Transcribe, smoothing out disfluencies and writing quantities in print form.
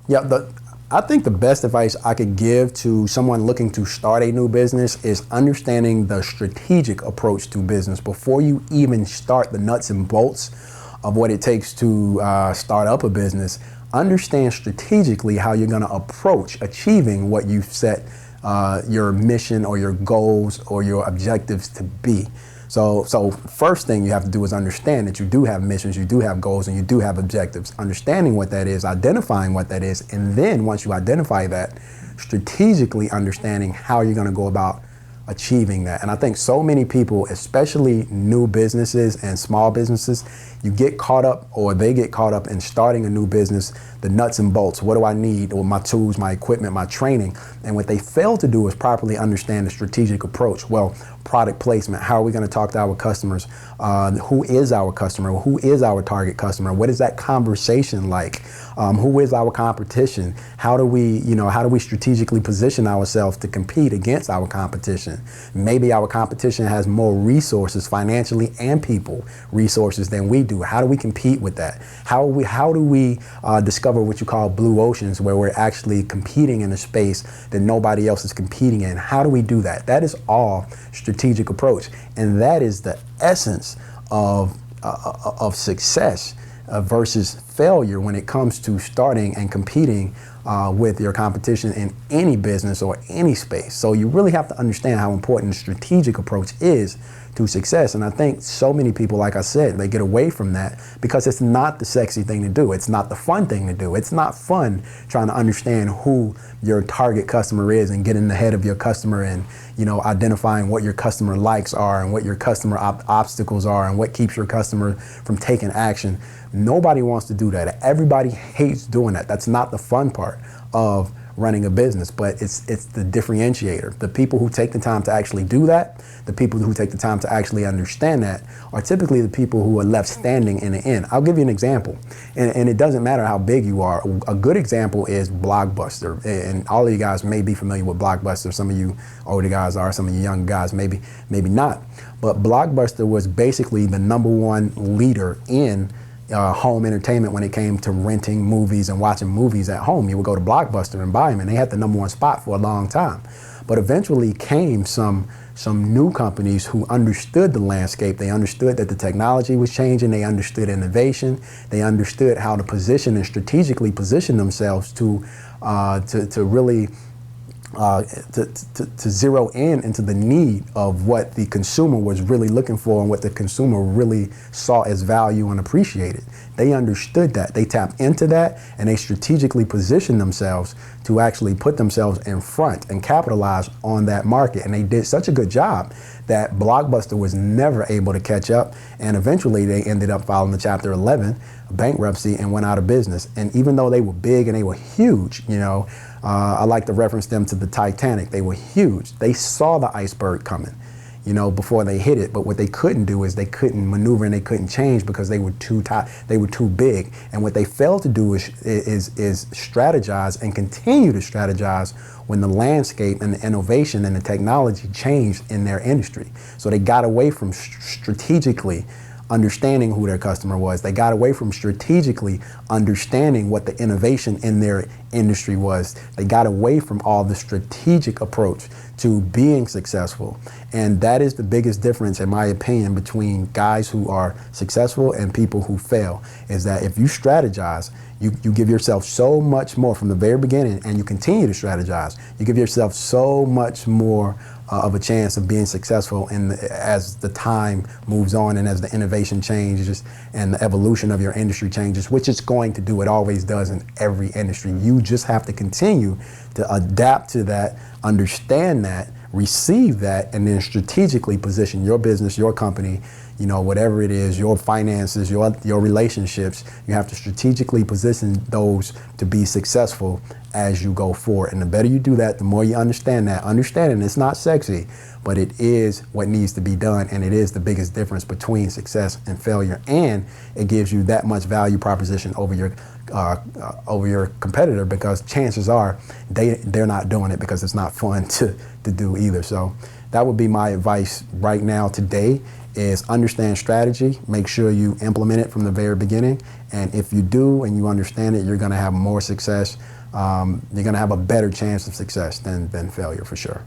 Yeah, I think the best advice I could give to someone looking to start a new business is understanding the strategic approach to business before you even start the nuts and bolts of what it takes to start up a business. Understand strategically how you're going to approach achieving what you've set your mission or your goals or your objectives to be. So first thing you have to do is understand that you do have missions, you do have goals, and you do have objectives. Understanding what that is, identifying what that is, and then once you identify that, strategically understanding how you're going to go about achieving that. And I think so many people, especially new businesses and small businesses, you get caught up, or they get caught up in starting a new business, the nuts and bolts. What do I need? Or my tools, my equipment, my training. And what they fail to do is properly understand the strategic approach. Well, product placement. How are we going to talk to our customers? Who is our customer? Who is our target customer? What is that conversation like? Who is our competition? How do we strategically position ourselves to compete against our competition? Maybe our competition has more resources, financially and people resources, than we do. How do we compete with that? How do we discover what you call blue oceans, where we're actually competing in a space that nobody else is competing in? How do we do that? That is all strategic approach, and that is the essence of success versus failure when it comes to starting and competing with your competition in any business or any space. So you really have to understand how important the strategic approach is to success. And I think so many people, like I said, they get away from that because it's not the sexy thing to do. It's not the fun thing to do. It's not fun trying to understand who your target customer is and getting ahead of your customer and, identifying what your customer likes are and what your customer obstacles are and what keeps your customer from taking action. Nobody wants to do that. Everybody hates doing that. That's not the fun part of running a business, but it's the differentiator. The people who take the time to actually do that, the people who take the time to actually understand that, are typically the people who are left standing in the end. I'll give you an example, and it doesn't matter how big you are. A good example is Blockbuster, and all of you guys may be familiar with Blockbuster. Some of you older guys are, some of you young guys maybe not. But Blockbuster was basically the #1 leader in home entertainment when it came to renting movies and watching movies at home. You would go to Blockbuster and buy them, and they had the #1 spot for a long time. But eventually came some new companies who understood the landscape. They understood that the technology was changing. They understood innovation. They understood how to position and strategically position themselves to really to zero in into the need of what the consumer was really looking for and what the consumer really saw as value and appreciated. They understood that. They tapped into that, and they strategically positioned themselves to actually put themselves in front and capitalize on that market. And they did such a good job that Blockbuster was never able to catch up, and eventually they ended up filing the Chapter 11 bankruptcy and went out of business. And even though they were big and they were huge, I like to reference them to the Titanic. They were huge. They saw the iceberg coming, before they hit it. But what they couldn't do is they couldn't maneuver and they couldn't change because they were too they were too big. And what they failed to do is strategize and continue to strategize when the landscape and the innovation and the technology changed in their industry. So they got away from strategically understanding who their customer was. They got away from strategically understanding what the innovation in their industry was. They got away from all the strategic approach to being successful. And that is the biggest difference, in my opinion, between guys who are successful and people who fail, is that if you strategize, you give yourself so much more from the very beginning, and you continue to strategize. You give yourself so much more of a chance of being successful as the time moves on and as the innovation changes and the evolution of your industry changes, which it's going to do. It always does in every industry. You just have to continue to adapt to that, understand that, receive that, and then strategically position your business, your company, whatever it is, your finances, your relationships. You have to strategically position those to be successful as you go forward. And the better you do that, the more you understand that. Understanding it's not sexy, but it is what needs to be done, and it is the biggest difference between success and failure. And it gives you that much value proposition over your competitor, because chances are they're not doing it because it's not fun to do either. So that would be my advice right now today, is understand strategy. Make sure you implement it from the very beginning. And if you do and you understand it, you're going to have more success. You're going to have a better chance of success than failure for sure.